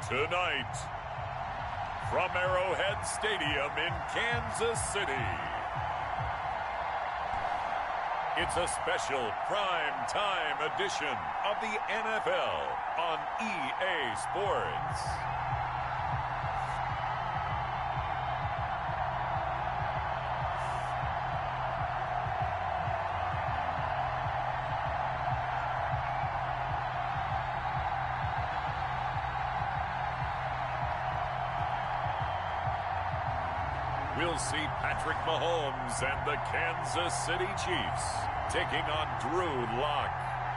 Tonight, from Arrowhead Stadium in Kansas City, it's a special prime time edition of the NFL on EA Sports. We'll see Patrick Mahomes and the Kansas City Chiefs taking on Drew Lock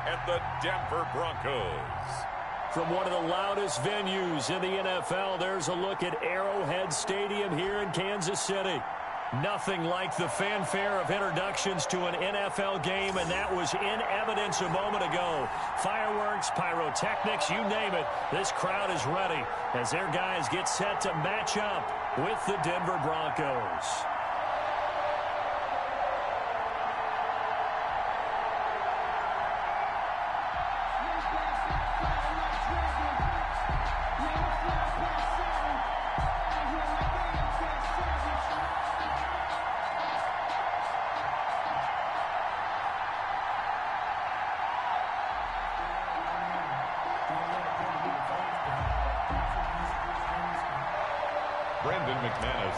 and the Denver Broncos. From one of the loudest venues in the NFL, there's a look at Arrowhead Stadium here in Kansas City. Nothing like the fanfare of introductions to an NFL game, and that was in evidence a moment ago. Fireworks, pyrotechnics, you name it. This crowd is ready as their guys get set to match up with the Denver Broncos.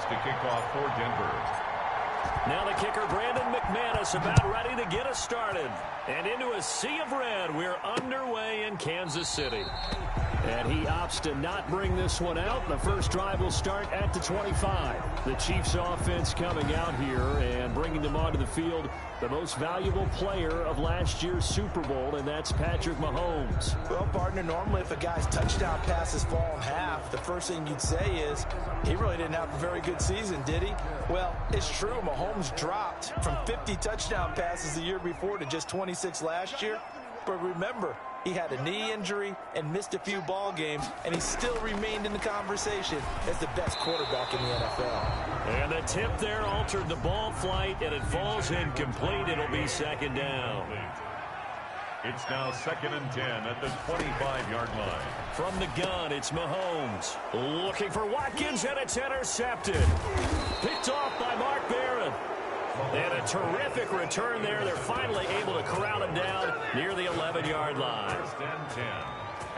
To kick off for Denver. Now the kicker, Brandon McManus, about ready to get us started. And into a sea of red, we're underway in Kansas City. And he opts to not bring this one out. The first drive will start at the 25. The Chiefs offense coming out here and bringing them onto the field, the most valuable player of last year's Super Bowl, and that's Patrick Mahomes. Well, partner, normally if a guy's touchdown passes fall in half, the first thing you'd say is he really didn't have a very good season, did he? Well, it's true. Mahomes dropped from 50 touchdown passes the year before to just 26 last year. But remember, he had a knee injury and missed a few ball games, and he still remained in the conversation as the best quarterback in the NFL. And the tip there altered the ball flight, and it falls incomplete. It'll be second down. It's now 2nd and 10 at the 25-yard line. From the gun, it's Mahomes. Looking for Watkins, and it's intercepted. Picked off by Mark Barron. And a terrific return there. They're finally able to corral him down near the 11-yard line. 1st and 10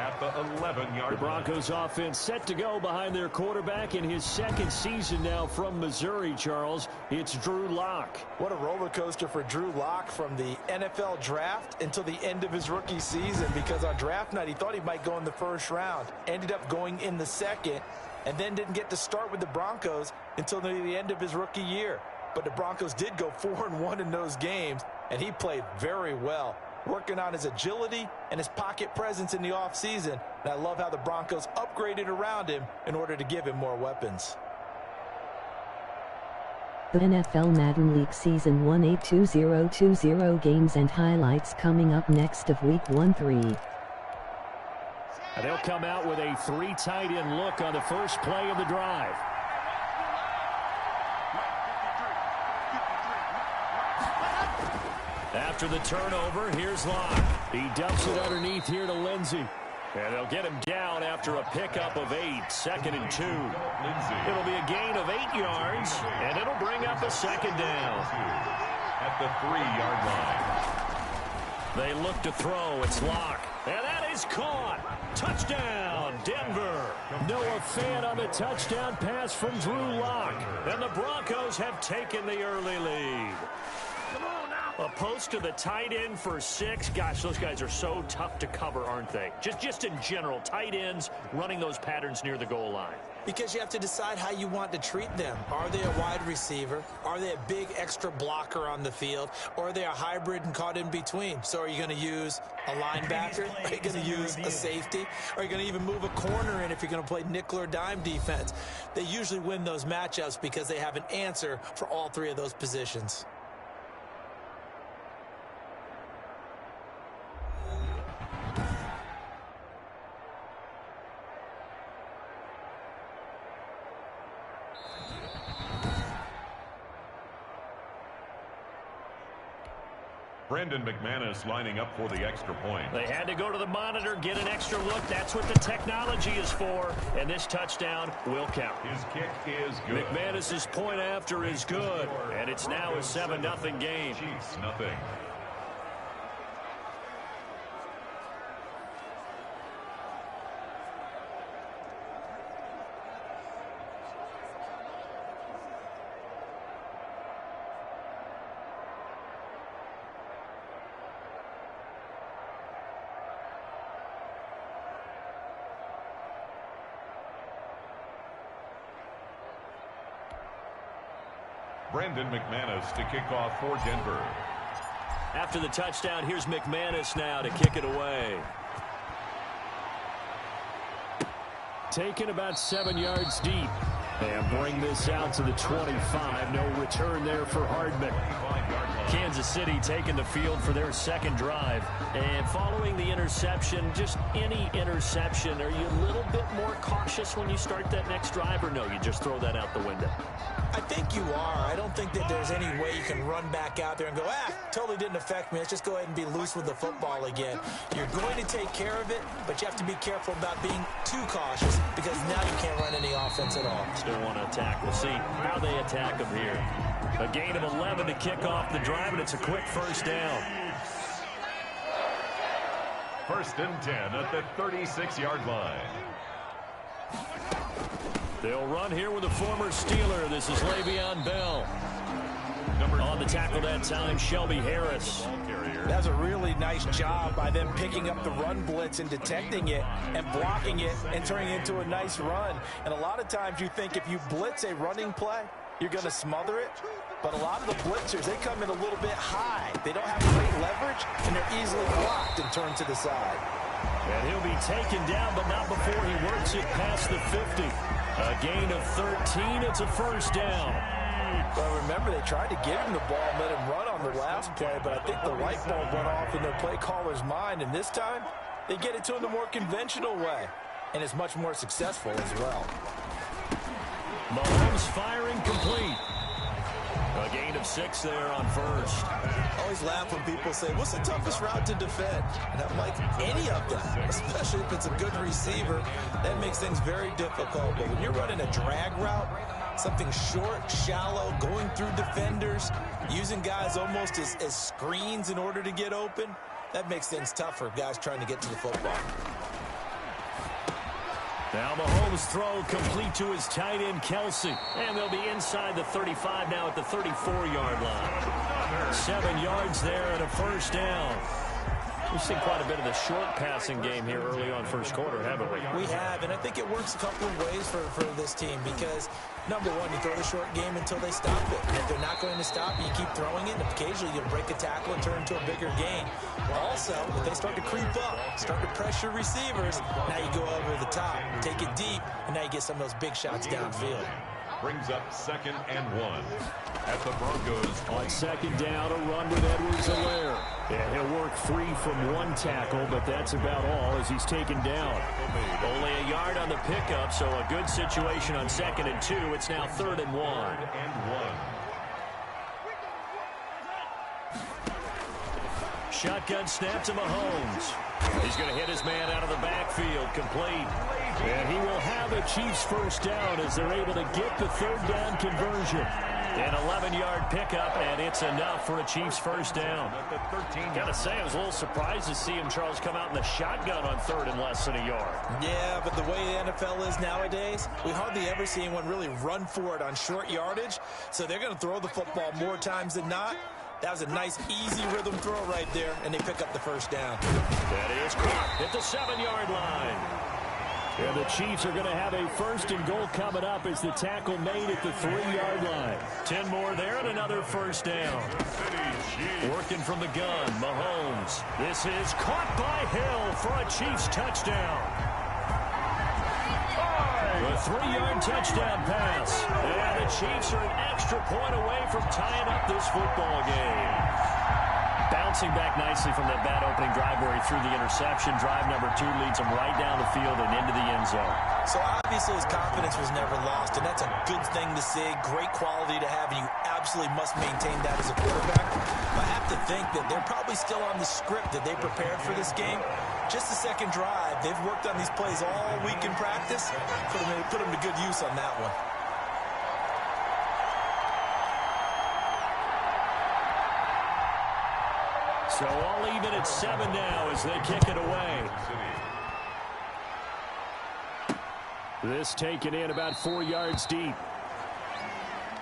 at the 11-yard line. The Broncos offense set to go behind their quarterback in his second season now from Missouri, Charles. It's Drew Lock. What a roller coaster for Drew Lock from the NFL draft until the end of his rookie season, because on draft night he thought he might go in the first round. Ended up going in the second, and then didn't get to start with the Broncos until near the end of his rookie year. But the Broncos did go 4-1 in those games, and he played very well, working on his agility and his pocket presence in the offseason. And I love how the Broncos upgraded around him in order to give him more weapons. The NFL Madden League Season 182020 games and highlights coming up next of Week 1-3. They'll come out with a 3 tight end look on the first play of the drive. After the turnover, here's Locke. He dumps it underneath here to Lindsey. And they'll get him down after a pickup of 8, 2nd and 2. It'll be a gain of 8 yards, and it'll bring up a second down. At the 3-yard line. They look to throw. It's Locke. And that is caught. Touchdown, Denver. Noah Fant on the touchdown pass from Drew Lock. And the Broncos have taken the early lead. A post to the tight end for 6. Gosh, those guys are so tough to cover, aren't they? Just in general, tight ends running those patterns near the goal line. Because you have to decide how you want to treat them. Are they a wide receiver? Are they a big extra blocker on the field? Or are they a hybrid and caught in between? So are you going to use a linebacker? Are you going to use a safety? Are you going to even move a corner in if you're going to play nickel or dime defense? They usually win those matchups because they have an answer for all 3 of those positions. Brandon McManus lining up for the extra point. They had to go to the monitor, get an extra look. That's what the technology is for. And this touchdown will count. His kick is good. McManus's point after is good. And it's now a 7-0 game. Chiefs, nothing. Brandon McManus to kick off for Denver. After the touchdown, here's McManus now to kick it away. Taken about 7 yards deep. And bring this out to the 25. No return there for Hardman. Kansas City taking the field for their second drive. And following the interception, just any interception, are you a little bit more cautious when you start that next drive, or no, you just throw that out the window? I think you are. I don't think that there's any way you can run back out there and go, totally didn't affect me. Let's just go ahead and be loose with the football again. You're going to take care of it, but you have to be careful about being too cautious because now you can't run any offense at all. Still want to attack. We'll see how they attack them here. A gain of 11 to kick off the drive, and it's a quick first down. 1st and 10 at the 36-yard line. They'll run here with a former Steeler. This is Le'Veon Bell. On the tackle that time, Shelby Harris. That's a really nice job by them picking up the run blitz and detecting it and blocking it and turning it into a nice run. And a lot of times you think if you blitz a running play, you're going to smother it. But a lot of the blitzers, they come in a little bit high. They don't have great leverage, and they're easily blocked and turned to the side. And he'll be taken down, but not before he works it past the 50. A gain of 13. It's a first down. Well, remember, they tried to give him the ball and let him run on the last play, but I think the light bulb went off in their play caller's mind, and this time they get it to him the more conventional way, and it's much more successful as well. Mahomes firing complete. A gain of 6 there on first. I always laugh when people say, what's the toughest route to defend? And I'm like, any of them, especially if it's a good receiver. That makes things very difficult. But when you're running a drag route, something short, shallow, going through defenders, using guys almost as screens in order to get open, that makes things tougher, guys trying to get to the football. Now Mahomes' throw complete to his tight end, Kelsey. And they'll be inside the 35 now at the 34-yard line. 7 yards there and a first down. We've seen quite a bit of the short passing game here early on first quarter, haven't we? We have, and I think it works a couple of ways for this team because, number one, you throw the short game until they stop it. And if they're not going to stop it, you keep throwing it, and occasionally you'll break a tackle and turn into a bigger gain. Also, if they start to creep up, start to pressure receivers, now you go over the top, take it deep, and now you get some of those big shots downfield. Brings up 2nd and 1 at the Broncos. On second down, a run with Edwards-Helaire. And he'll work free from one tackle, but that's about all as he's taken down. Only a yard on the pickup, so a good situation on 2nd and 2. It's now 3rd and 1. Shotgun snap to Mahomes. He's going to hit his man out of the backfield, complete. And he will have a Chiefs first down as they're able to get the 3rd down conversion. An 11-yard pickup, and it's enough for a Chiefs first down. Got to say, I was a little surprised to see him, Charles, come out in the shotgun on 3rd and less than a yard. Yeah, but the way the NFL is nowadays, we hardly ever see anyone really run for it on short yardage. So they're going to throw the football more times than not. That was a nice, easy rhythm throw right there, and they pick up the first down. That is caught at the 7-yard line. And the Chiefs are going to have a 1st and goal coming up as the tackle made at the 3-yard line. 10 more there and another first down. Working from the gun, Mahomes. This is caught by Hill for a Chiefs touchdown. A 3-yard touchdown pass. And the Chiefs are an extra point away from tying up this football game. Bouncing back nicely from that bad opening drive where he threw the interception. Drive number 2 leads him right down the field and into the end zone. So obviously his confidence was never lost, and that's a good thing to see, great quality to have, and you absolutely must maintain that as a quarterback. But I have to think that they're probably still on the script that they prepared for this game. Just the second drive, they've worked on these plays all week in practice. Put them to good use on that one. So all even at 7 now as they kick it away. This taken in about 4 yards deep.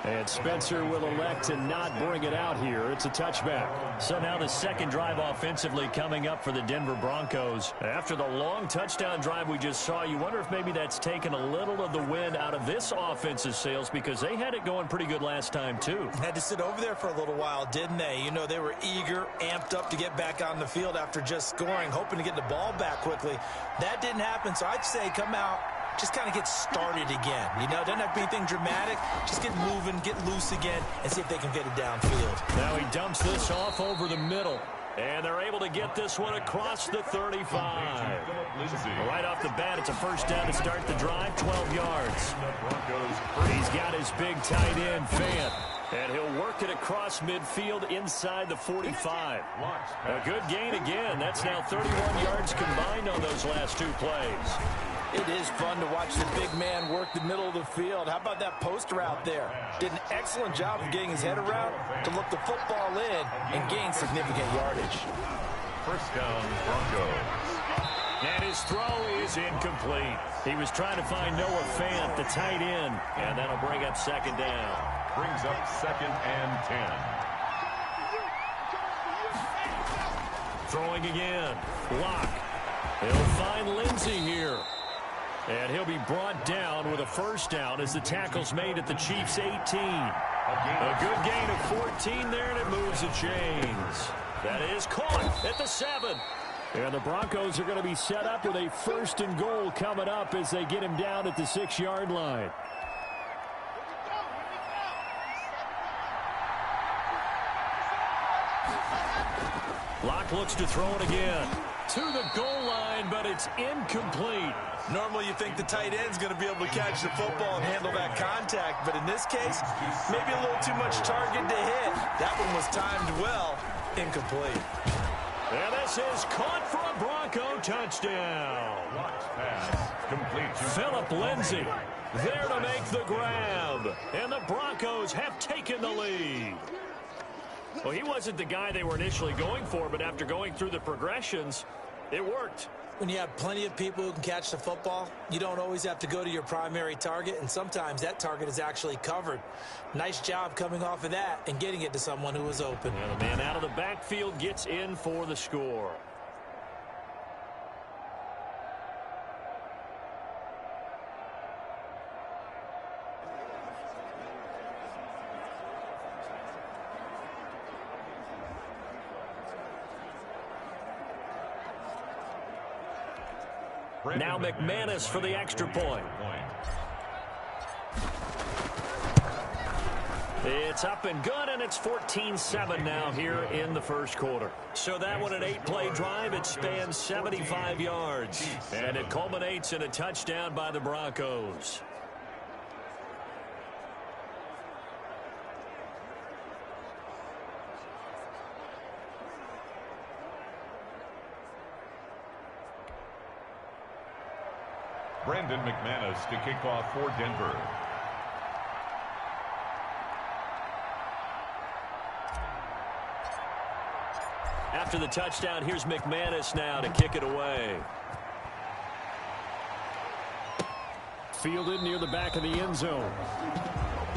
And Spencer will elect to not bring it out here. It's a touchback. So now the second drive offensively coming up for the Denver Broncos. After the long touchdown drive we just saw, you wonder if maybe that's taken a little of the wind out of this offense's sails, because they had it going pretty good last time too. Had to sit over there for a little while, didn't they? You know, they were eager, amped up to get back on the field after just scoring, hoping to get the ball back quickly. That didn't happen, so I'd say come out, just kind of get started again. You know, doesn't have to be anything dramatic. Just get moving, get loose again, and see if they can get it downfield. Now he dumps this off over the middle. And they're able to get this one across the 35. Right off the bat, it's a first down to start the drive, 12 yards. He's got his big tight end, Fant. And he'll work it across midfield inside the 45. A good gain again. That's now 31 yards combined on those last two plays. It is fun to watch the big man work the middle of the field. How about that post route there? Did an excellent job of getting his head around to look the football in and gain significant yardage. First down, Broncos. And his throw is incomplete. He was trying to find Noah Fant, the tight end, and that'll bring up second down. Brings up 2nd and 10. Throwing again. Lock. He'll find Lindsey here. And he'll be brought down with a first down as the tackle's made at the Chiefs' 18. A good gain of 14 there, and it moves the chains. That is caught at the 7. And the Broncos are going to be set up with a 1st and goal coming up as they get him down at the 6-yard line. Locke looks to throw it again. To the goal line, but it's incomplete. Normally you think the tight end's going to be able to catch the football and handle that contact, but in this case, maybe a little too much target to hit. That one was timed well. Incomplete. And this is caught for a Bronco touchdown. Complete. Philip Lindsay there to make the grab. And the Broncos have taken the lead. Well, he wasn't the guy they were initially going for, but after going through the progressions, it worked. When you have plenty of people who can catch the football, you don't always have to go to your primary target, and sometimes that target is actually covered. Nice job coming off of that and getting it to someone who was open. And the man out of the backfield gets in for the score. Now McManus for the extra point. It's up and good, and it's 14-7 now here in the first quarter. So that one, an 8-play drive. It spans 75 yards, and it culminates in a touchdown by the Broncos. Brandon McManus to kick off for Denver. After the touchdown, here's McManus now to kick it away. Fielded near the back of the end zone.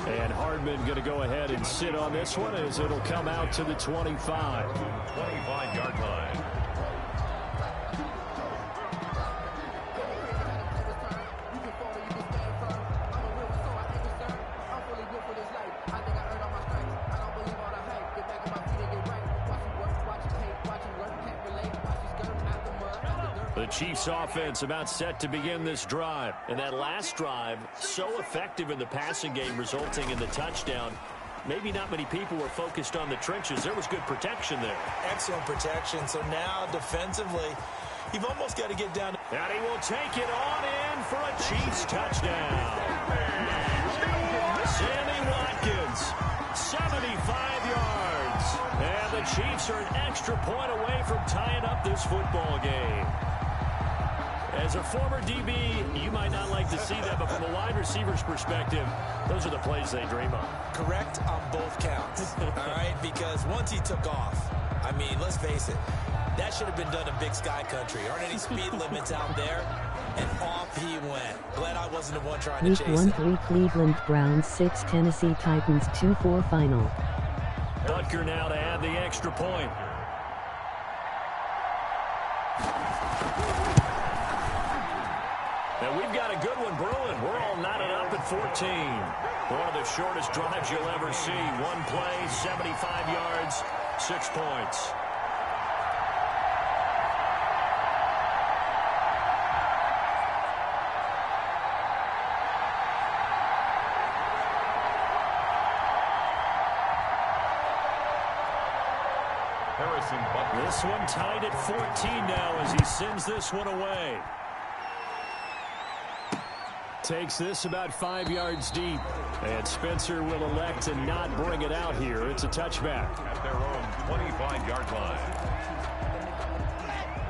And Hardman going to go ahead and sit on this one as it'll come out to the 25. 25-yard line. The Chiefs offense about set to begin this drive. And that last drive, so effective in the passing game, resulting in the touchdown. Maybe not many people were focused on the trenches. There was good protection there. Excellent protection. So now defensively, You've almost got to get down. And he will take it on in for a Chiefs touchdown. Sammy Watkins, 75 yards. And the Chiefs are an extra point away from tying up this football game. As a former DB, you might not like to see that, but from a wide receiver's perspective, those are the plays they dream of. Correct on both counts, all right? Because once he took off, I mean, let's face it, that should have been done in Big Sky Country. Aren't any speed limits out there? And off he went. Glad I wasn't the one trying to chase Week him. 1-3 Cleveland Browns 6 Tennessee Titans 2-4 final. Butker now to add the extra point. And we've got a good one brewing. We're all knotted up at 14. One of the shortest drives you'll ever see. One play, 75 yards, 6 points. This one tied at 14 now as he sends this one away. Takes this about 5 yards deep. And Spencer will elect to not bring it out here. It's a touchback. At their own 25-yard line.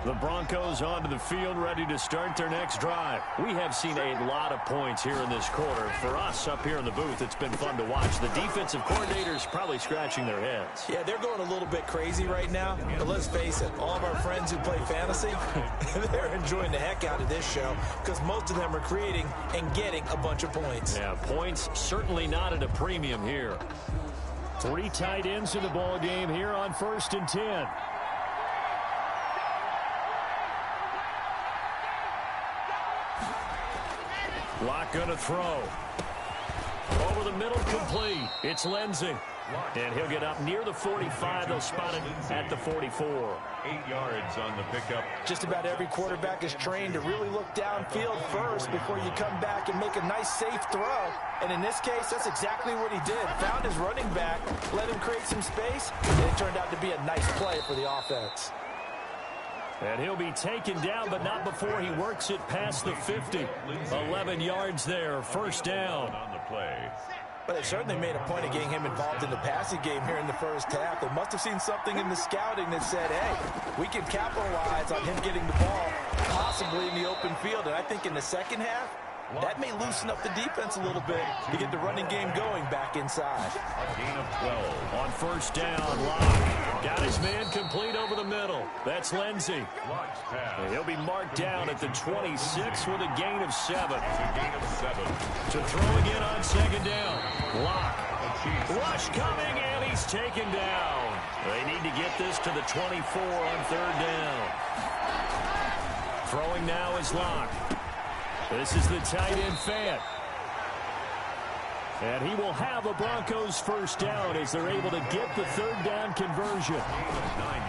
The Broncos onto the field, ready to start their next drive. We have seen a lot of points here in this quarter. For us up here in the booth, it's been fun to watch. The defensive coordinators probably scratching their heads. Yeah, they're going a little bit crazy right now. But let's face it, all of our friends who play fantasy, they're enjoying the heck out of this show because most of them are creating and getting a bunch of points. Yeah, points certainly not at a premium here. 3 tight ends in the ball game here on 1st and 10. Lock gonna throw. Over the middle, complete. It's Lindsey. And he'll get up near the 45. They'll spot it at the 44. 8 yards on the pickup. Just about every quarterback is trained to really look downfield first before you come back and make a nice, safe throw. And in this case, that's exactly what he did. Found his running back, let him create some space, and it turned out to be a nice play for the offense. And he'll be taken down, but not before he works it past the 50. 11 yards there, 1st down. On the play. But they certainly made a point of getting him involved in the passing game here in the first half. They must have seen something in the scouting that said, hey, we can capitalize on him getting the ball possibly in the open field. And I think in the second half, that may loosen up the defense a little bit to get the running game going back inside. A gain of 12. On 1st down, Locke got his man complete over the middle. That's Lindsey. Locke's pass. And he'll be marked down at the 26 with a gain of 7. A gain of 7. To throw again on 2nd down. Locke. Rush coming, and he's taken down. They need to get this to the 24 on 3rd down. Throwing now is Locke. This is the tight end Fant. And he will have a Broncos 1st down as they're able to get the 3rd down conversion. 9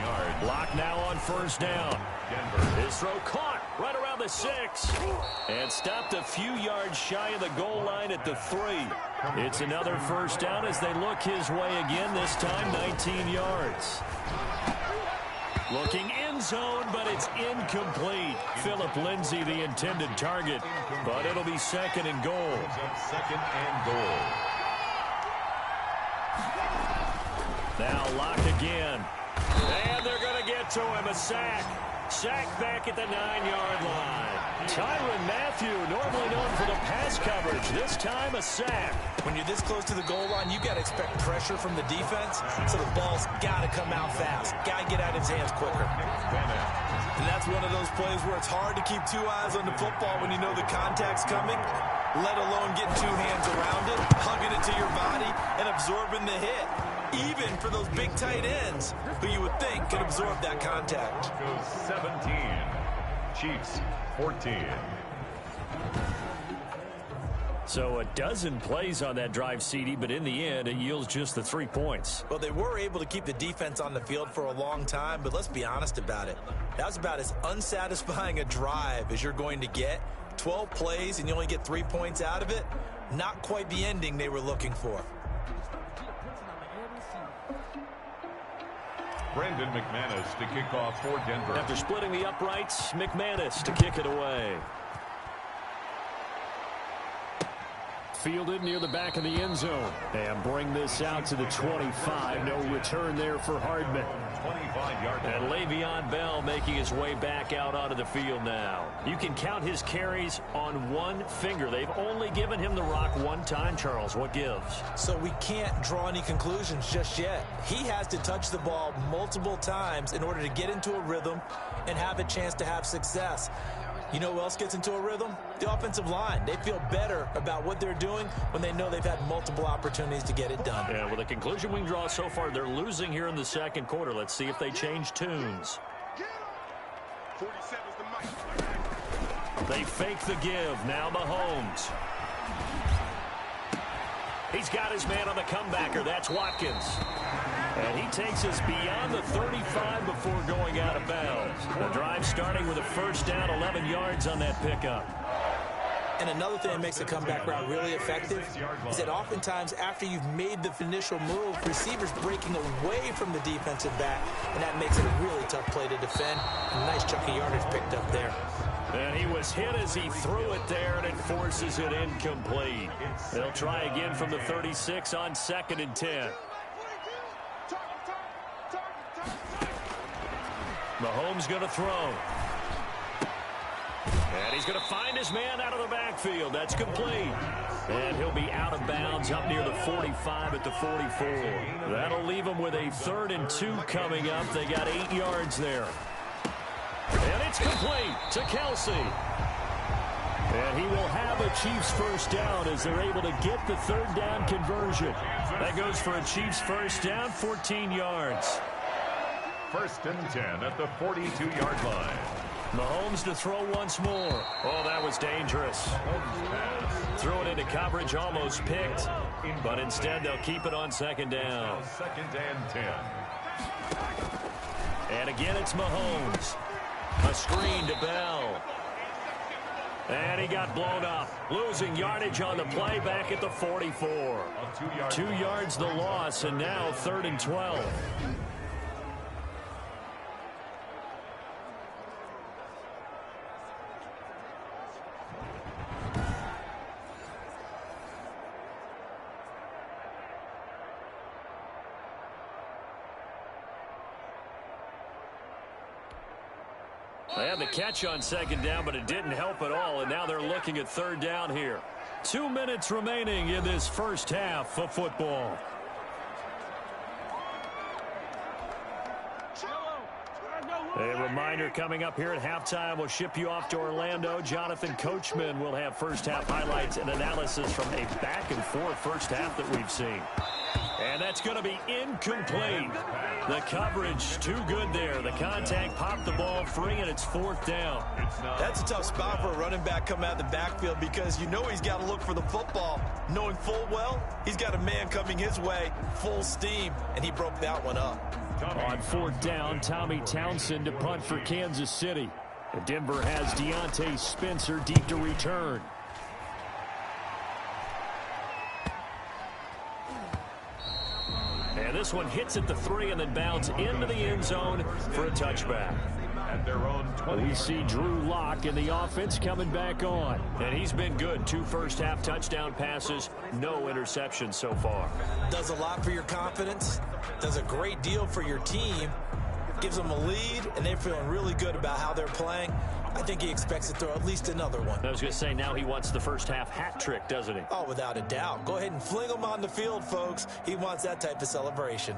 yards. Lock now on 1st down. Denver. His throw caught right around the 6. And stopped a few yards shy of the goal line at the 3. It's another 1st down as they look his way again, this time 19 yards. Looking end zone, but it's incomplete. Phillip Lindsay, the intended target, but it'll be 2nd and goal. 2nd and goal. Now Lock again. And they're going to get to him. A sack. Sack back at the 9-yard line. Tyrann Mathieu, normally known for the pass coverage. This time a sack. When you're this close to the goal line, you got to expect pressure from the defense, so the ball's got to come out fast. Got to get out of his hands quicker. And that's one of those plays where it's hard to keep 2 eyes on the football when you know the contact's coming, let alone getting 2 hands around it, hugging it to your body, and absorbing the hit. Even for those big tight ends who you would think could absorb that contact. Goes 17. Chiefs 14. So a dozen plays on that drive, CD, but in the end, it yields just the 3 points. Well, they were able to keep the defense on the field for a long time, but let's be honest about it. That was about as unsatisfying a drive as you're going to get. 12 plays and you only get 3 points out of it. Not quite the ending they were looking for. Brandon McManus to kick off for Denver. After splitting the uprights, McManus to kick it away. Fielded near the back of the end zone. And bring this out to the 25. No return there for Hardman. 25-yard line. And Le'Veon Bell making his way back out onto the field now. You can count his carries on one finger. They've only given him the rock one time, Charles. What gives? So we can't draw any conclusions just yet. He has to touch the ball multiple times in order to get into a rhythm and have a chance to have success. You know who else gets into a rhythm? The offensive line. They feel better about what they're doing when they know they've had multiple opportunities to get it done. Yeah, well, the conclusion we can draw so far, they're losing here in the second quarter. Let's see if they change tunes. They fake the give. Now Mahomes. He's got his man on the comebacker. That's Watkins. And he takes us beyond the 35 before going out of bounds. The drive starting with a first down, 11 yards on that pickup. And another thing that makes the comeback route really effective is that oftentimes after you've made the initial move, receivers breaking away from the defensive back, and that makes it a really tough play to defend. A nice chunk of yardage picked up there. And he was hit as he threw it there, and it forces it incomplete. They'll try again from the 36 on 2nd and 10. Mahomes going to throw. And he's going to find his man out of the backfield. That's complete. And he'll be out of bounds up near the 45 at the 44. That'll leave him with a 3rd and 2 coming up. They got 8 yards there. And it's complete to Kelsey. And he will have a Chiefs first down as they're able to get the 3rd down conversion. That goes for a Chiefs first down, 14 yards. 1st and 10 at the 42-yard line. Mahomes to throw once more. Oh, that was dangerous. Threw it into coverage, almost picked. But instead, they'll keep it on 2nd down. 2nd and 10. And again, it's Mahomes. A screen to Bell. And he got blown up. Losing yardage on the play back at the 44. 2 yards the loss, and now 3rd and 12. They had the catch on 2nd down, but it didn't help at all, and now they're looking at 3rd down here. 2 minutes remaining in this first half of football. A reminder coming up here at halftime. We'll ship you off to Orlando. Jonathan Coachman will have first half highlights and analysis from a back-and-forth first half that we've seen. And that's going to be incomplete. The coverage too good there. The contact popped the ball free, and it's 4th down. That's a tough spot for a running back coming out of the backfield because you know he's got to look for the football, knowing full well he's got a man coming his way full steam, and he broke that one up. On 4th down, Tommy Townsend to punt for Kansas City. Denver has Deontay Spencer deep to return. And this one hits at the 3 and then bounds into the end zone for a touchback. At their own 20. We see Drew Lock in the offense coming back on. And he's been good. 2 first-half touchdown passes, no interceptions so far. Does a lot for your confidence. Does a great deal for your team. Gives them a lead, and they're feeling really good about how they're playing. I think he expects to throw at least another one. I was going to say, now he wants the first-half hat trick, doesn't he? Oh, without a doubt. Go ahead and fling him on the field, folks. He wants that type of celebration.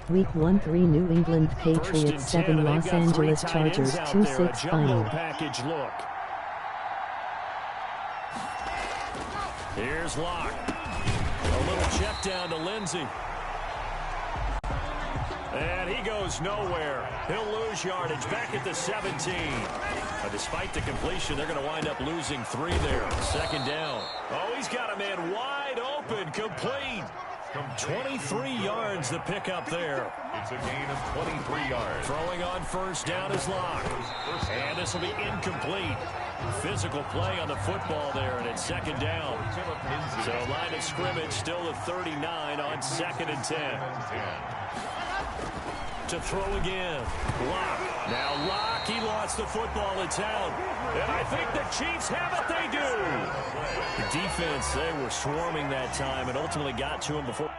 Week 1-3 New England Patriots 7 Los Angeles Chargers 2-6 final. Package look. Here's Locke. A little check down to Lindsey. And he goes nowhere. He'll lose yardage back at the 17. Despite the completion, they're going to wind up losing 3 there. 2nd down. Oh, he's got a man wide open, complete. 23 yards the pickup there. It's a gain of 23 yards. Throwing on first down is Locke. And this will be incomplete. Physical play on the football there, and it's second down. So line of scrimmage still at 39 on 2nd and 10. To throw again. Locke. Now Locke, he lost the football. It's out. And I think the Chiefs have it. They do. The defense, they were swarming that time and ultimately got to him before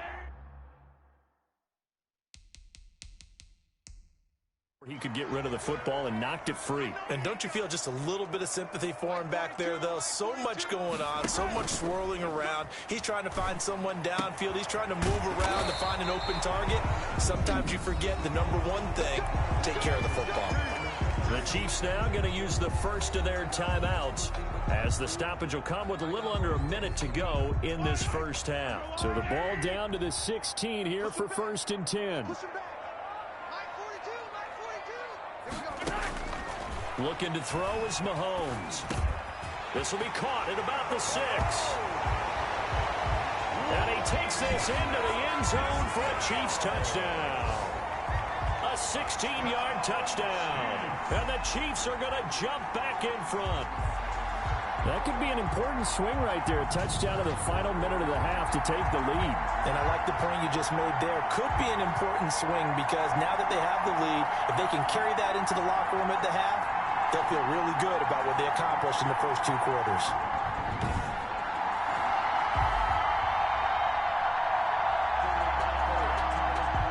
he could get rid of the football and knocked it free. And don't you feel just a little bit of sympathy for him back there, though? So much going on, so much swirling around. He's trying to find someone downfield. He's trying to move around to find an open target. Sometimes you forget the number one thing, take care of the football. The Chiefs now going to use the first of their timeouts as the stoppage will come with a little under a minute to go in this first half. So the ball down to the 16 here for 1st and 10. Looking to throw is Mahomes. This will be caught at about the 6. And he takes this into the end zone for a Chiefs touchdown. A 16-yard touchdown. And the Chiefs are going to jump back in front. That could be an important swing right there. A touchdown in the final minute of the half to take the lead. And I like the point you just made there. Could be an important swing because now that they have the lead, if they can carry that into the locker room at the half, they'll feel really good about what they accomplished in the first 2 quarters.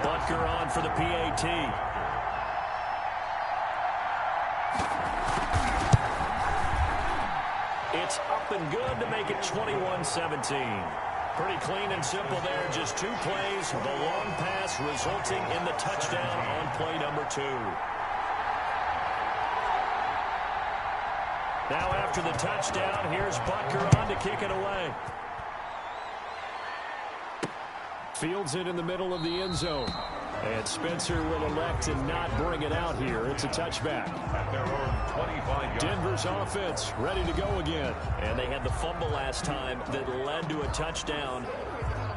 Butker on for the PAT. It's up and good to make it 21-17. Pretty clean and simple there. Just 2 plays. The long pass resulting in the touchdown on play number 2. Now after the touchdown, here's Butker on to kick it away. Fields it in the middle of the end zone. And Spencer will elect to not bring it out here. It's a touchback. At their own 25 yards. Denver's offense ready to go again. And they had the fumble last time that led to a touchdown.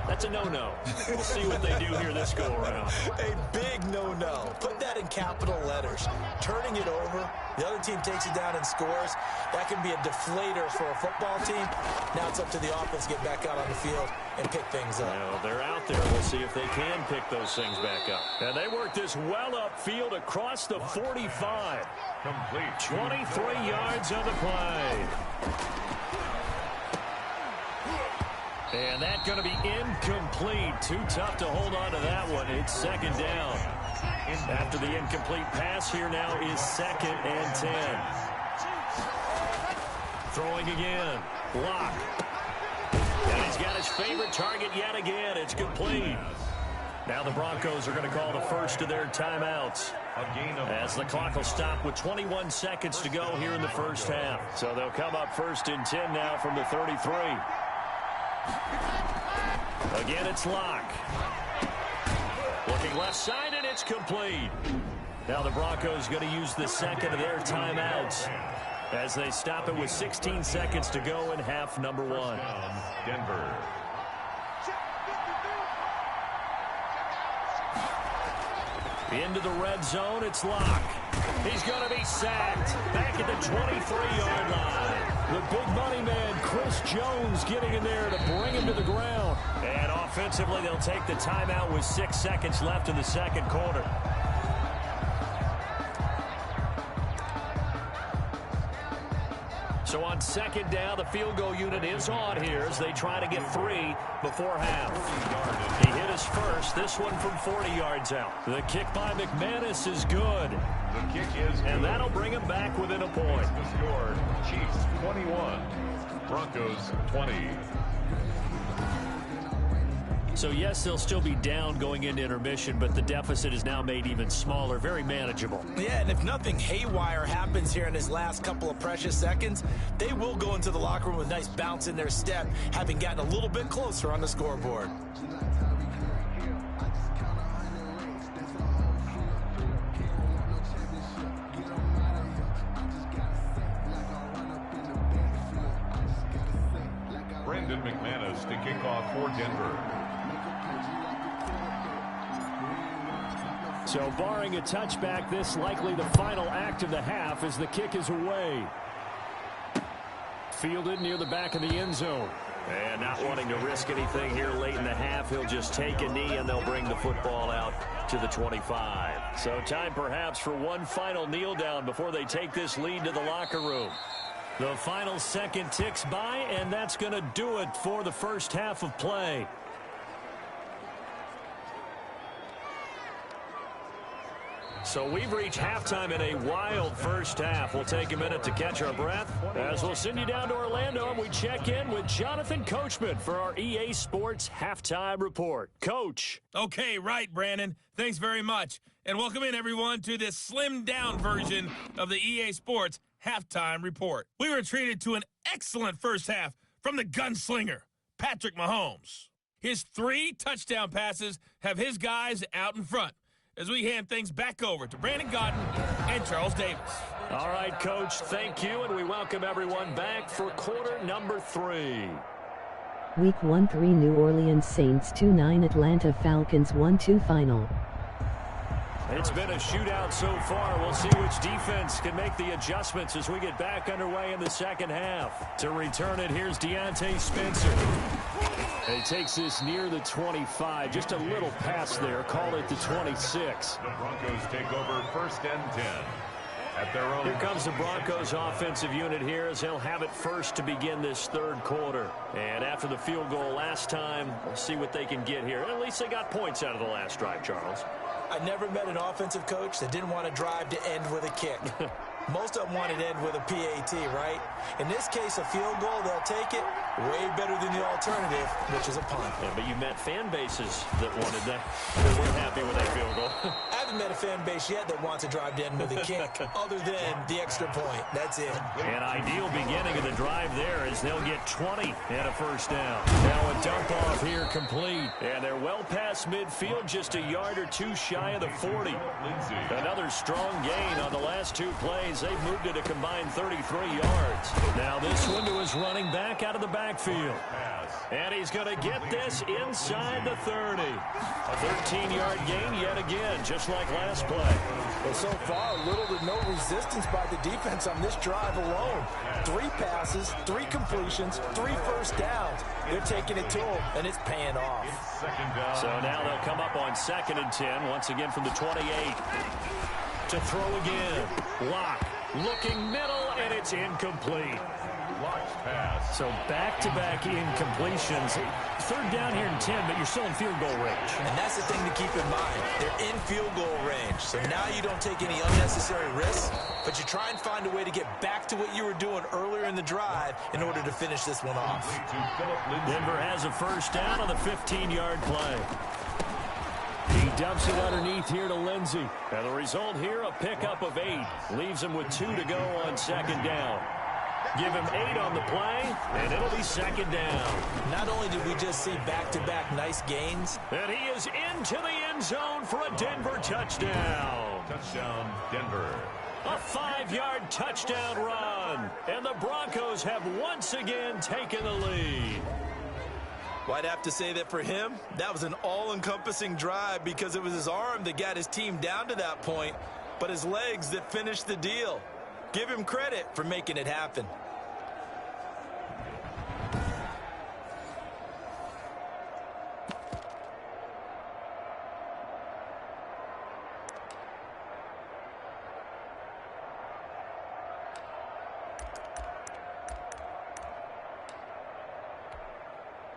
That's a no-no. We'll see what they do here this go-around. A big no-no. Put that in capital letters. Turning it over, the other team takes it down and scores. That can be a deflator for a football team. Now it's up to the offense to get back out on the field and pick things up. Well, they're out there. We'll see if they can pick those things back up. And they work this well upfield across the 45. Complete. 23 yards on the play. And that's going to be incomplete. Too tough to hold on to that one. It's second down. After the incomplete pass, here now is 2nd and 10. Throwing again. Block. And he's got his favorite target yet again. It's complete. Now the Broncos are going to call the first of their timeouts as the clock will stop with 21 seconds to go here in the first half. So they'll come up 1st and 10 now from the 33. Again, it's Locke. Looking left side, and it's complete. Now the Broncos going to use the second of their timeouts as they stop it with 16 seconds to go in half number 1. Denver. Into the red zone, it's Locke. He's going to be sacked back at the 23-yard line. The big money man, Chris Jones, getting in there to bring him to the ground. And offensively, they'll take the timeout with 6 seconds left in the second quarter. So on second down, the field goal unit is on here as they try to get 3 before half. He hit his first, this one from 40 yards out. The kick by McManus is good. The kick is and that'll bring him back within a point. The score, Chiefs 21, Broncos 20. So yes, they'll still be down going into intermission, but the deficit is now made even smaller, very manageable. Yeah, and if nothing haywire happens here in his last couple of precious seconds, they will go into the locker room with a nice bounce in their step, having gotten a little bit closer on the scoreboard. Brandon McManus to kick off for Denver. So barring a touchback, this likely the final act of the half as the kick is away. Fielded near the back of the end zone. And not wanting to risk anything here late in the half, he'll just take a knee and they'll bring the football out to the 25. So time perhaps for one final kneel down before they take this lead to the locker room. The final second ticks by, and that's going to do it for the first half of play. So we've reached halftime in a wild first half. We'll take a minute to catch our breath as we'll send you down to Orlando and we check in with Jonathan Coachman for our EA Sports Halftime Report. Coach. Okay, right, Brandon. Thanks very much. And welcome in, everyone, to this slimmed-down version of the EA Sports Halftime Report. We were treated to an excellent first half from the gunslinger, Patrick Mahomes. His 3 touchdown passes have his guys out in front, as we hand things back over to Brandon Godden and Charles Davis. All right, Coach, thank you, and we welcome everyone back for quarter number 3. Week 1-3 New Orleans Saints 2-9 Atlanta Falcons 1-2 final. It's been a shootout so far. We'll see which defense can make the adjustments as we get back underway in the second half. To return it, here's Deontay Spencer. He takes this near the 25. Just a little pass there. Call it the 26. The Broncos take over 1st and 10. At their own. Here comes the Broncos offensive unit here as they'll have it first to begin this third quarter. And after the field goal last time, we'll see what they can get here. At least they got points out of the last drive, Charles. I never met an offensive coach that didn't want to drive to end with a kick. Most of them wanted to end with a PAT, right? In this case, a field goal, they'll take it. Way better than the alternative, which is a punt. Yeah, but you met fan bases that wanted that. They weren't happy with that field goal. I haven't met a fan base yet that wants to drive to end with a kick, other than the extra point. That's it. An ideal beginning of the drive there as they'll get 20 and a first down. Now a dump off here complete. And they're well past midfield, just a yard or 2 shy of the 40. Another strong gain on the last 2 plays. They've moved it a combined 33 yards. Now this one to his running back out of the backfield. And he's going to get this inside the 30. A 13-yard gain yet again, just like last play. Well, so far, little to no resistance by the defense on this drive alone. 3 passes, 3 completions, 3 first downs. They're taking it to him, and it's paying off. So now they'll come up on 2nd and 10, once again from the 28. To throw again. Lock. Looking middle, and it's incomplete. So back-to-back incompletions. 3rd down here in 10, but you're still in field goal range. And that's the thing to keep in mind. They're in field goal range. So now you don't take any unnecessary risks, but you try and find a way to get back to what you were doing earlier in the drive in order to finish this one off. Denver has a first down on the 15-yard play. He dumps it underneath here to Lindsey. And the result here, a pickup of 8. Leaves him with 2 to go on 2nd down. Give him 8 on the play, and it'll be 2nd down. Not only did we just see back-to-back nice gains. And he is into the end zone for a Denver touchdown. Touchdown, Denver. A 5-yard touchdown run. And the Broncos have once again taken the lead. Well, I'd have to say that for him, that was an all-encompassing drive because it was his arm that got his team down to that point, but his legs that finished the deal. Give him credit for making it happen.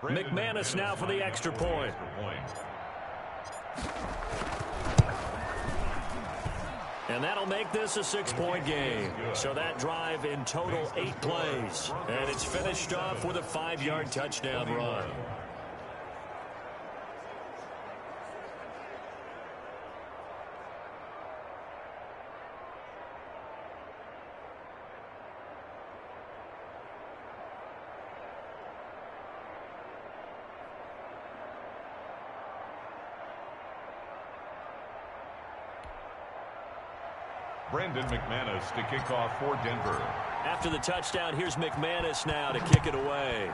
McManus now for the extra point. And that'll make this a 6-point game. So that drive in total 8 plays. And it's finished off with a 5-yard touchdown run. Brandon McManus to kick off for Denver. After the touchdown, here's McManus now to kick it away.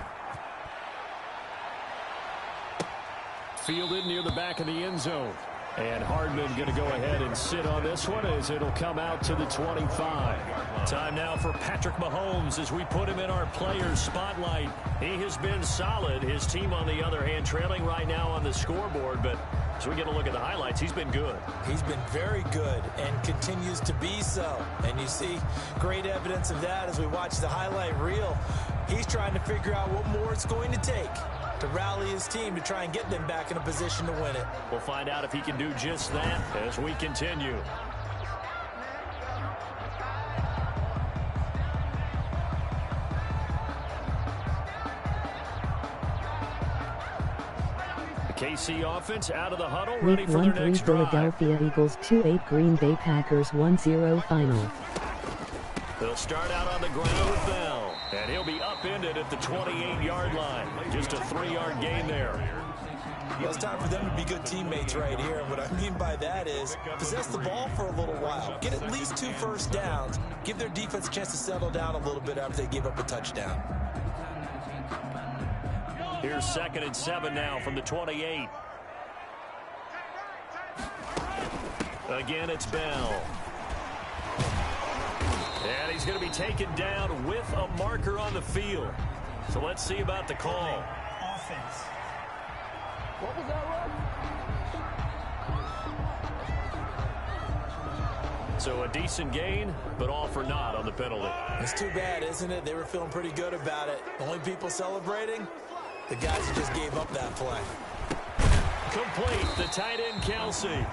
Fielded near the back of the end zone. And Hardman going to go ahead and sit on this one as it'll come out to the 25. Time now for Patrick Mahomes as we put him in our players spotlight. He has been solid. His team, on the other hand, trailing right now on the scoreboard. But as we get a look at the highlights, he's been good. He's been very good and continues to be so. And you see great evidence of that as we watch the highlight reel. He's trying to figure out what more it's going to take to rally his team to try and get them back in a position to win it. We'll find out if he can do just that as we continue. The KC offense out of the huddle, ready Week for their 1-3 next drive. Philadelphia Eagles 2-8 Green Bay Packers 1-0 final. They'll start out on the ground with Bell, and he'll be upended at the 28-yard line. Just a 3-yard gain there. Well, it's time for them to be good teammates right here. And what I mean by that is possess the ball for a little while. Get at least 2 first downs. Give their defense a chance to settle down a little bit after they give up a touchdown. Here's 2nd and 7 now from the 28. Again, it's Bell. And he's going to be taken down with a marker on the field. So let's see about the call. Offense. What was that run? So a decent gain, but all for naught on the penalty. It's too bad, isn't it? They were feeling pretty good about it. Only people celebrating? The guys who just gave up that play. Complete, the tight end Kelsey.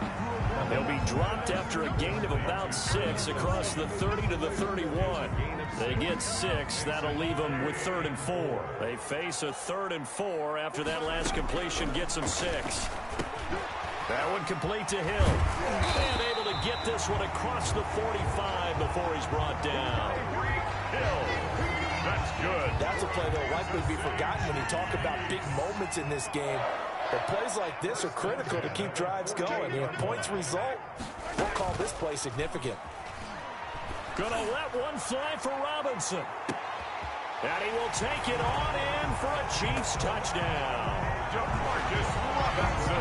They'll be dropped after a gain of about 6 across the 30 to the 31. They get 6. That'll leave them with 3rd and 4. They face a 3rd and 4 after that last completion gets them 6. That one complete to Hill. And able to get this one across the 45 before he's brought down. Hill. That's good. That's a play that will likely be forgotten when you talk about big moments in this game. But plays like this are critical to keep drives going. And if points result, we'll call this play significant. Gonna let one fly for Robinson. And he will take it on in for a Chiefs touchdown.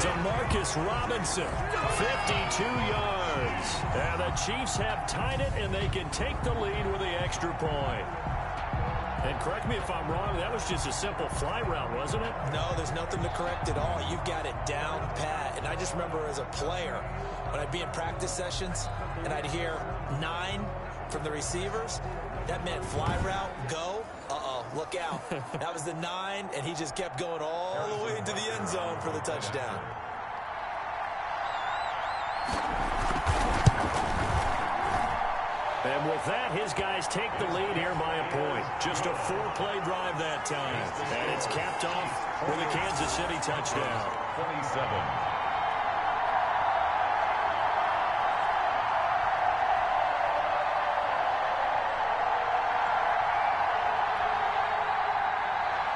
DeMarcus Robinson, 52 yards. And the Chiefs have tied it, and they can take the lead with the extra point. And correct me if I'm wrong, that was just a simple fly route, wasn't it? No, there's nothing to correct at all. You've got it down pat. And I just remember as a player, when I'd be in practice sessions and I'd hear 9 from the receivers, that meant fly route, go. Uh-oh, look out. That was the 9, and he just kept going all the way into the end zone for the touchdown. And with that, his guys take the lead here by a point. Just a 4-play drive that time. And it's capped off with a Kansas City touchdown. 27.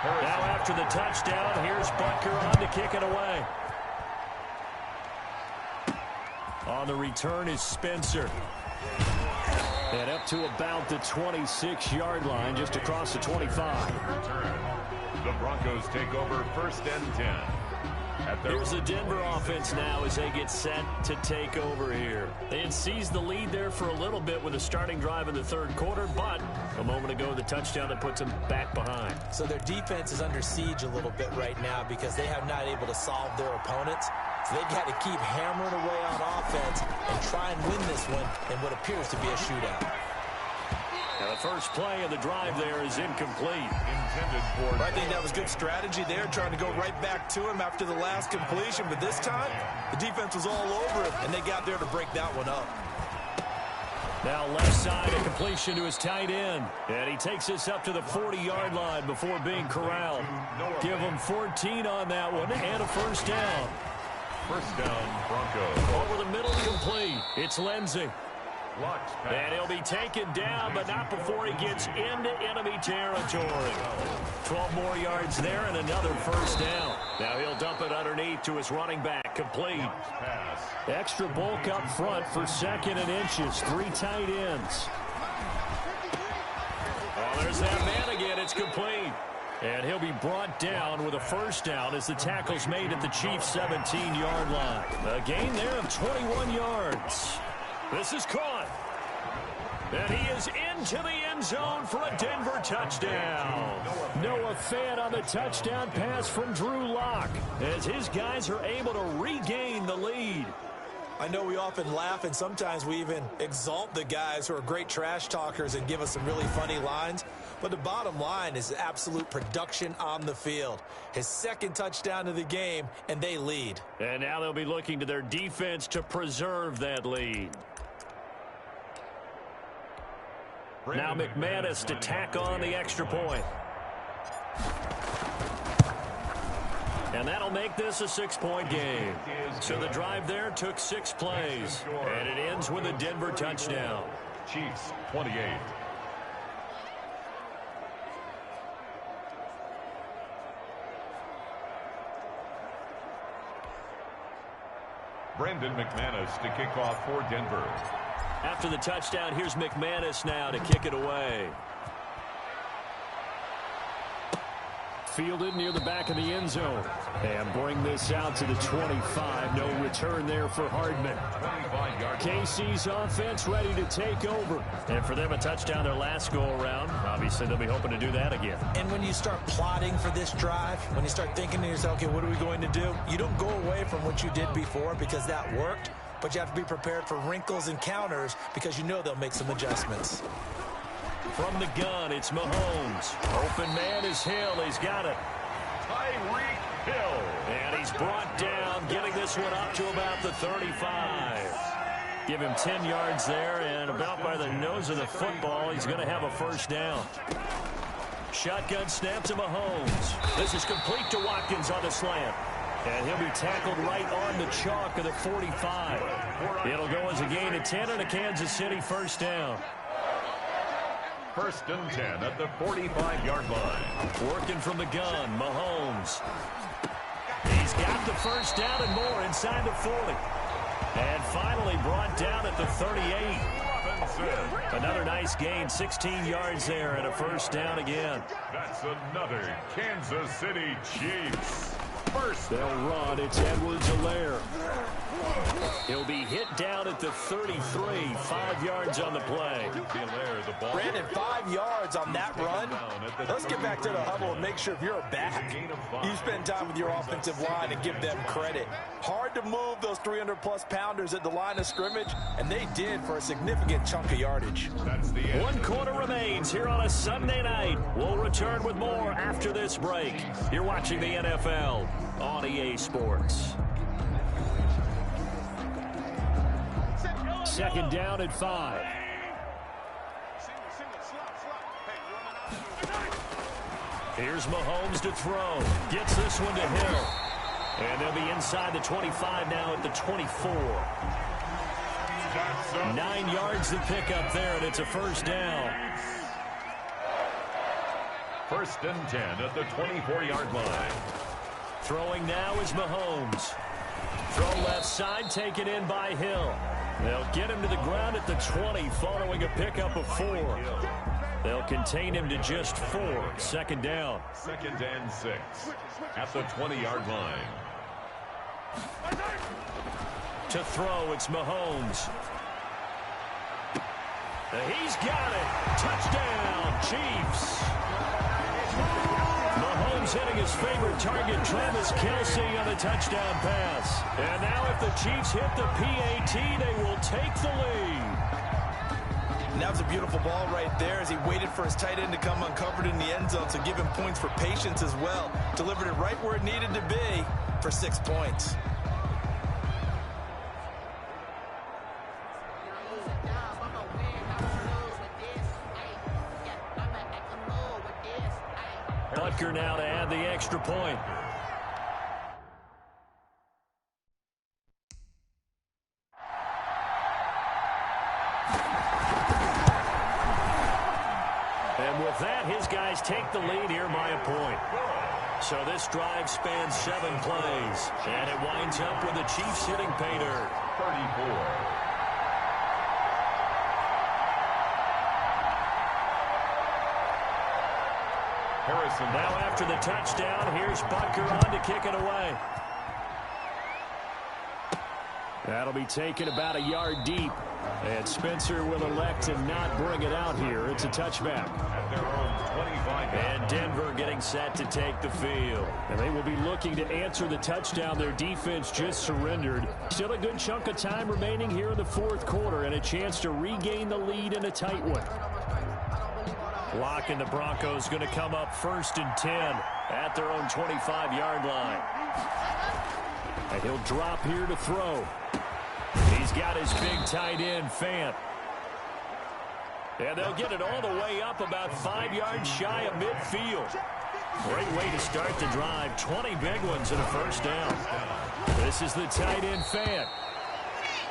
Now after the touchdown, here's Butker on to kick it away. On the return is Spencer. And up to about the 26-yard line, just across the 25. The Broncos take over 1st and 10. Here's the Denver offense now as they get set to take over here. They had seized the lead there for a little bit with a starting drive in the 3rd quarter, but a moment ago, the touchdown that puts them back behind. So their defense is under siege a little bit right now because they have not able to solve their opponents. So they've got to keep hammering away on offense and try and win this one in what appears to be a shootout. Now the first play of the drive there is incomplete. I think that was good strategy there, trying to go right back to him after the last completion. But this time, the defense was all over him, and they got there to break that one up. Now left side, a completion to his tight end. And he takes this up to the 40-yard line before being corralled. Give him 14 on that one and a first down. First down, Broncos. Over the middle, complete. It's Lindsey. And he'll be taken down, but not before he gets into enemy territory. 12 more yards there and another first down. Now he'll dump it underneath to his running back. Complete. Extra bulk up front for 2nd and inches. 3 tight ends. Oh, there's that man again. It's complete. And he'll be brought down with a first down as the tackle's made at the Chiefs' 17-yard line. A gain there of 21 yards. This is caught. And he is into the end zone for a Denver touchdown. Noah Fant on the touchdown pass from Drew Lock as his guys are able to regain the lead. I know we often laugh, and sometimes we even exalt the guys who are great trash talkers and give us some really funny lines. But the bottom line is absolute production on the field. His second touchdown of the game, and they lead. And now they'll be looking to their defense to preserve that lead. Now McManus to tack on the extra point. And that'll make this a 6-point game. So the drive there took 6 plays. And it ends with a Denver touchdown. Chiefs 28. Brandon McManus to kick off for Denver. After the touchdown, here's McManus now to kick it away. Fielded near the back of the end zone. And bring this out to the 25. No return there for Hardman. KC's offense ready to take over. And for them, a touchdown their last go-around. Obviously, they'll be hoping to do that again. And when you start plotting for this drive, when you start thinking to yourself, okay, what are we going to do? You don't go away from what you did before because that worked. But you have to be prepared for wrinkles and counters because you know they'll make some adjustments. From the gun, it's Mahomes. Open man is Hill. He's got it. Tyreek Hill. And he's brought down, getting this one up to about the 35. Give him 10 yards there, and about by the nose of the football, he's going to have a first down. Shotgun snap to Mahomes. This is complete to Watkins on the slant. And he'll be tackled right on the chalk of the 45. It'll go as a gain of 10 and a Kansas City first down. First and 10 at the 45-yard line. Working from the gun, Mahomes. He's got the first down and more inside the 40. And finally brought down at the 38. Another nice gain, 16 yards there and a first down again. That's another Kansas City Chiefs. First. They'll run. It's Edwards-Helaire. He'll be hit down at the 33. 5 yards on the play. Brandon, 5 yards on that run. Let's get back to the huddle and make sure if you're a back, you spend time with your offensive line and give them credit. Hard to move those 300-plus pounders at the line of scrimmage, and they did for a significant chunk of yardage. That's the end. 1 quarter remains here on a Sunday night. We'll return with more after this break. You're watching the NFL on EA Sports. Second down at 5. Here's Mahomes to throw. Gets this one to Hill. And they'll be inside the 25 now at the 24. 9 yards to pick up there, and it's a first down. First and 10 at the 24-yard line. Throwing now is Mahomes. Throw left side, taken in by Hill. They'll get him to the ground at the 20 following a pickup of 4. They'll contain him to just 4. Second down. Second and 6 at the 20-yard line. To throw, it's Mahomes. He's got it. Touchdown, Chiefs. Mahomes hitting his favorite target, Travis Kelce, on the touchdown pass. And now if the Chiefs hit the PAT, they will take the lead. And that was a beautiful ball right there as he waited for his tight end to come uncovered in the end zone, so give him points for patience as well. Delivered it right where it needed to be for 6 points. Butker now to add the extra point. And with that, his guys take the lead here by a point. So this drive spans 7 plays. And it winds up with the Chiefs hitting pay dirt. 34. Now after the touchdown, here's Butker on to kick it away. That'll be taken about a yard deep. And Spencer will elect to not bring it out here. It's a touchback. And Denver getting set to take the field. And they will be looking to answer the touchdown their defense just surrendered. Still a good chunk of time remaining here in the fourth quarter and a chance to regain the lead in a tight one. Locke and the Broncos going to come up 1st and 10 at their own 25-yard line. And he'll drop here to throw. He's got his big tight end, Fant. And they'll get it all the way up about 5 yards shy of midfield. Great way to start the drive. 20 big ones and a first down. This is the tight end, Fant.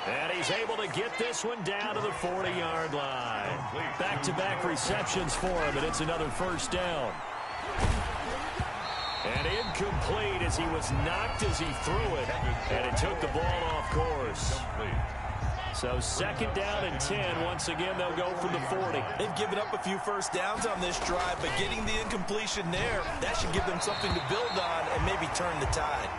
And he's able to get this one down to the 40-yard line. Back-to-back receptions for him, and it's another first down. And incomplete as he was knocked as he threw it, and it took the ball off course. So 2nd down and 10. Once again, they'll go from the 40. They've given up a few first downs on this drive, but getting the incompletion there, that should give them something to build on and maybe turn the tide.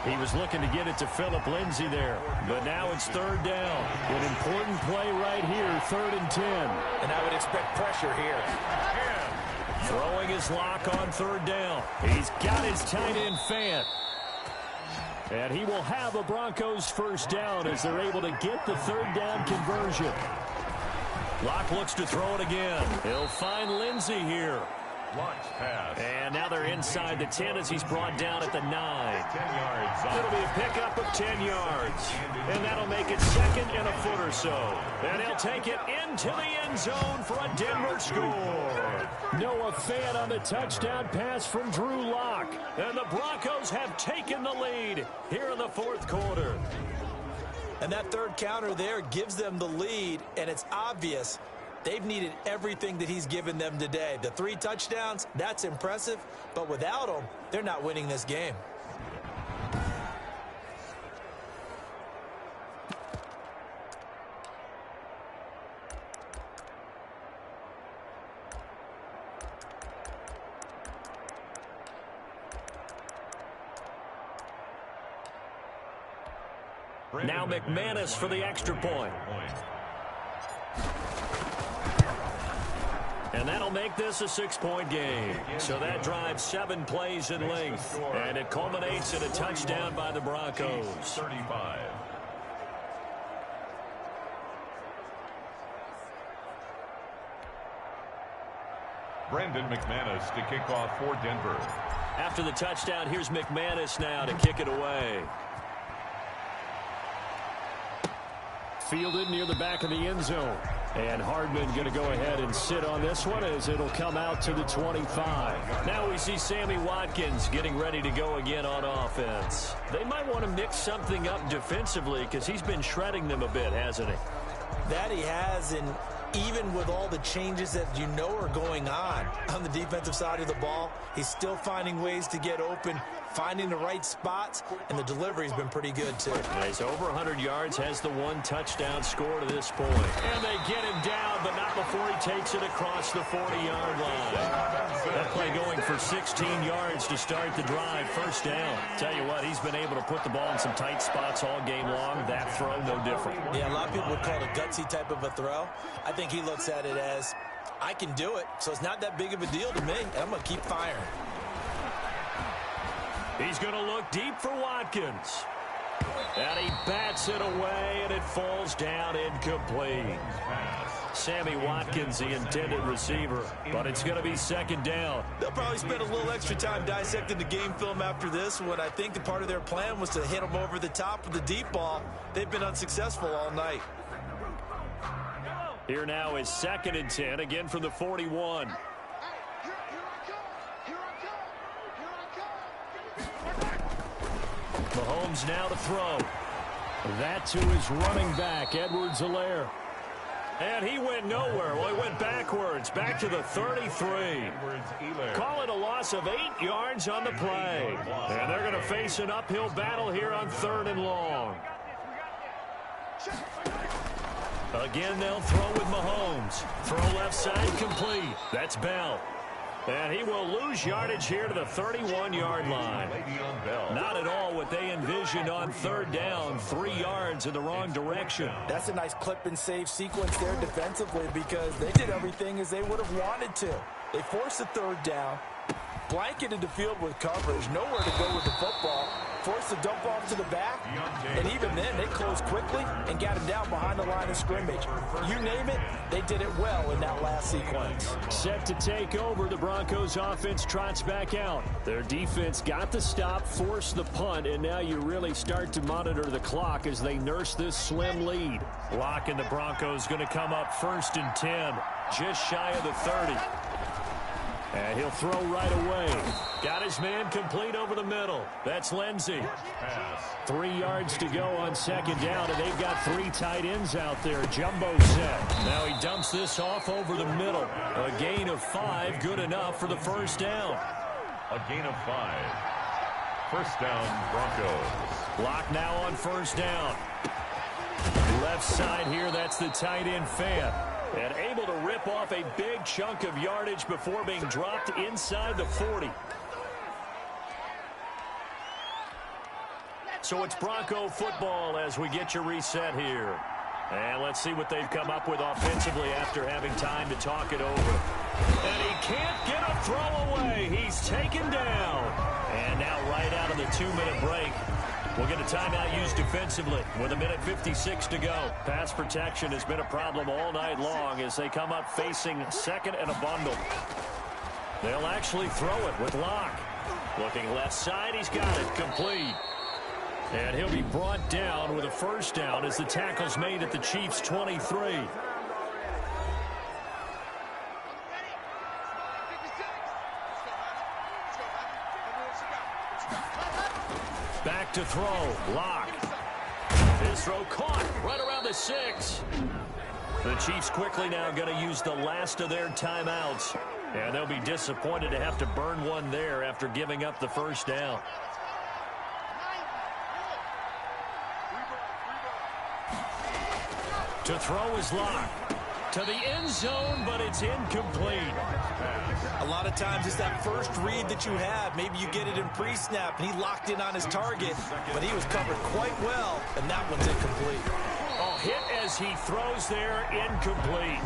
He was looking to get it to Phillip Lindsay there, but now it's 3rd down. An important play right here, 3rd and 10. And I would expect pressure here. Throwing his Lock on 3rd down. He's got his tight end, Fant. And he will have a Broncos first down as they're able to get the 3rd down conversion. Lock looks to throw it again. He'll find Lindsay here. Launch pass. And now they're inside the 10 as he's brought down at the 9. 10 yards. It'll be a pickup of 10 yards. And that'll make it 2nd and a foot or so. And he'll take it into the end zone for a Denver score. Noah Fant on the touchdown pass from Drew Lock. And the Broncos have taken the lead here in the fourth quarter. And that 3rd counter there gives them the lead, and it's obvious they've needed everything that he's given them today. The 3 touchdowns, that's impressive, but without him, they're not winning this game. Now McManus for the extra point. And that'll make this a 6-point game. So that drives 7 plays in length. And it culminates in a touchdown by the Broncos. 35. Brandon McManus to kick off for Denver. After the touchdown, here's McManus now to kick it away. Fielded near the back of the end zone. And Hardman going to go ahead and sit on this one as it'll come out to the 25. Now we see Sammy Watkins getting ready to go again on offense. They might want to mix something up defensively because he's been shredding them a bit, hasn't he? That he has, and even with all the changes that you know are going on the defensive side of the ball, he's still finding ways to get open, finding the right spots, and the delivery's been pretty good too. He's over 100 yards, has the 1 touchdown score to this point. And they get him down, but not before he takes it across the 40-yard line. That play going for 16 yards to start the drive. First down. Tell you what, he's been able to put the ball in some tight spots all game long. That throw, no different. Yeah, a lot of people would call it a gutsy type of a throw. I think he looks at it as, I can do it, so it's not that big of a deal to me. I'm going to keep firing. He's going to look deep for Watkins. And he bats it away, and it falls down incomplete. Sammy Watkins, the intended receiver, but it's going to be 2nd down. They'll probably spend a little extra time dissecting the game film after this one. I think the part of their plan was to hit them over the top with the deep ball. They've been unsuccessful all night. Here now is 2nd and 10, again from the 41. Mahomes now to throw. That to his running back, Edwards-Helaire. And he went nowhere. Well, he went backwards, back to the 33. Call it a loss of 8 yards on the play. And they're going to face an uphill battle here on 3rd and long. Again, they'll throw with Mahomes. Throw left side complete. That's Bell. And he will lose yardage here to the 31-yard line. Not at all what they envisioned on third down. 3 yards in the wrong direction. That's a nice clip and save sequence there defensively because they did everything as they would have wanted to. They forced a third down, blanketed the field with coverage, nowhere to go with the football, forced the dump off to the back, and even then they closed quickly and got him down behind the line of scrimmage. You name it, they did it well in that last sequence. Set to take over, the Broncos offense trots back out. Their defense got the stop, forced the punt, and now you really start to monitor the clock as they nurse this slim lead. Locke and the Broncos going to come up 1st and 10, just shy of the 30. And he'll throw right away. Got his man complete over the middle. That's Lindsey. 3 yards to go on 2nd down, and they've got 3 tight ends out there. Jumbo set. Now he dumps this off over the middle. A gain of 5, good enough for the 1st down. A gain of 5. 1st down, Broncos. Locke now on 1st down. Left side here, that's the tight end fan. And able to rip off a big chunk of yardage before being dropped inside the 40. So it's Bronco football as we get your reset here. And let's see what they've come up with offensively after having time to talk it over. And he can't get a throw away. He's taken down. And now right out of the 2-minute break, we'll get a timeout used defensively with 1:56 to go. Pass protection has been a problem all night long as they come up facing 2nd and a bundle. They'll actually throw it with Locke. Looking left side, he's got it complete. And he'll be brought down with a 1st down as the tackle's made at the Chiefs' 23. Back to throw. Locke. His throw caught right around the 6. The Chiefs quickly now going to use the last of their timeouts. And they'll be disappointed to have to burn one there after giving up the 1st down. To throw is Locke. To the end zone, but it's incomplete. A lot of times it's that first read that you have. Maybe you get it in pre-snap, and he locked in on his target, but he was covered quite well, and that one's incomplete. Oh, hit as he throws there, incomplete.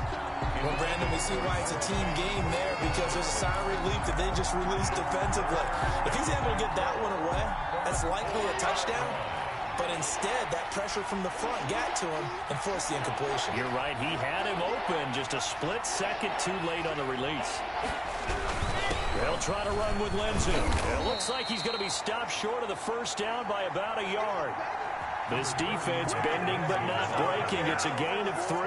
Well, Brandon, we see why it's a team game there because there's a sigh of relief that they just released defensively. If he's able to get that one away, that's likely a touchdown. But instead, that pressure from the front got to him and forced the incompletion. You're right. He had him open just a split second too late on the release. They'll try to run with Lindsey. It looks like he's going to be stopped short of the 1st down by about a yard. This defense bending but not breaking. It's a gain of 3.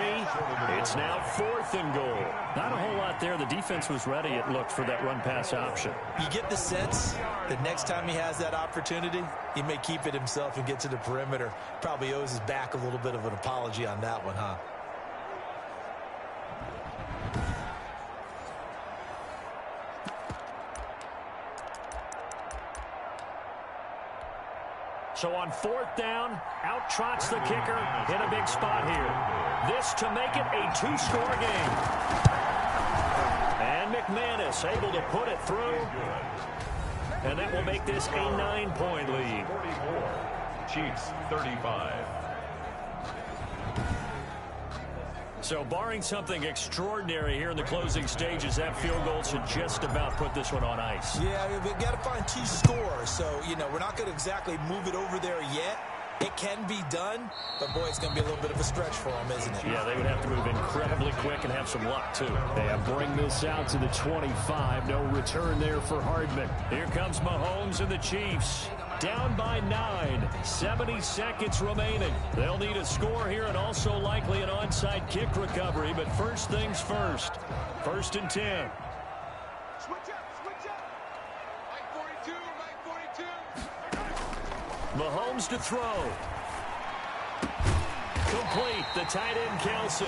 It's now 4th and goal. Not a whole lot there. The defense was ready, it looked, for that run-pass option. You get the sense that next time he has that opportunity, he may keep it himself and get to the perimeter. Probably owes his back a little bit of an apology on that one, huh? So on 4th down, out trots the kicker in a big spot here. This to make it a 2-score game. And McManus able to put it through. And that will make this a 9-point lead. Chiefs 35. So barring something extraordinary here in the closing stages, that field goal should just about put this one on ice. Yeah, we've got to find 2 scores. So, we're not going to exactly move it over there yet. It can be done, but, boy, it's going to be a little bit of a stretch for them, isn't it? Yeah, they would have to move incredibly quick and have some luck, too. They bring this out to the 25. No return there for Hardman. Here comes Mahomes and the Chiefs. Down by 9. 70 seconds remaining. They'll need a score here and also likely an onside kick recovery, but first things first. 1st and 10. Switch up. Mike 42. Mahomes to throw. Complete. The tight end, Kelsey.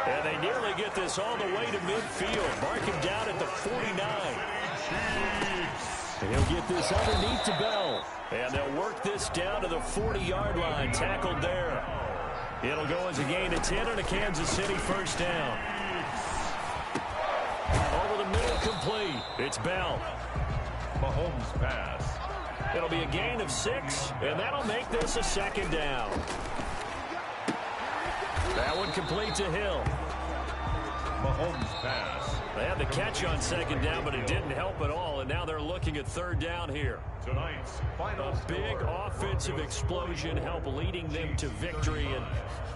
And they nearly get this all the way to midfield. Mark him down at the 49. He'll get this underneath to Bell. And they'll work this down to the 40-yard line. Tackled there. It'll go as a gain of 10 and a Kansas City 1st down. complete. It's Bell. Mahomes pass. It'll be a gain of 6, and that'll make this a 2nd down. That one complete to Hill. Mahomes pass. They had the catch on 2nd down, but it didn't help at all, and now they're looking at 3rd down here. Tonight's final A big offensive explosion help leading them to victory, and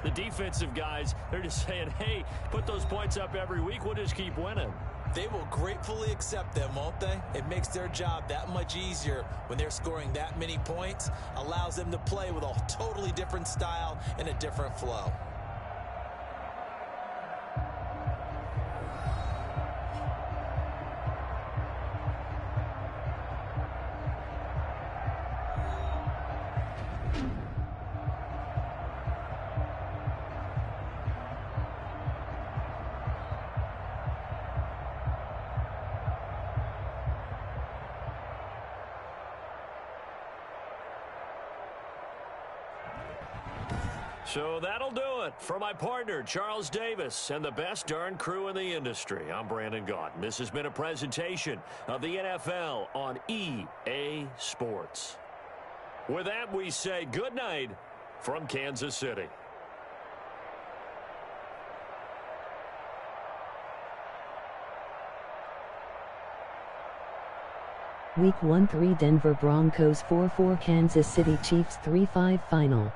the defensive guys, they're just saying, hey, put those points up every week, we'll just keep winning. They will gratefully accept them, won't they? It makes their job that much easier when they're scoring that many points, allows them to play with a totally different style and a different flow. So that'll do it for my partner, Charles Davis, and the best darn crew in the industry. I'm Brandon Gaudin. This has been a presentation of the NFL on EA Sports. With that, we say good night from Kansas City. Week 1-3 Denver Broncos 4-4 Kansas City Chiefs 3-5 final.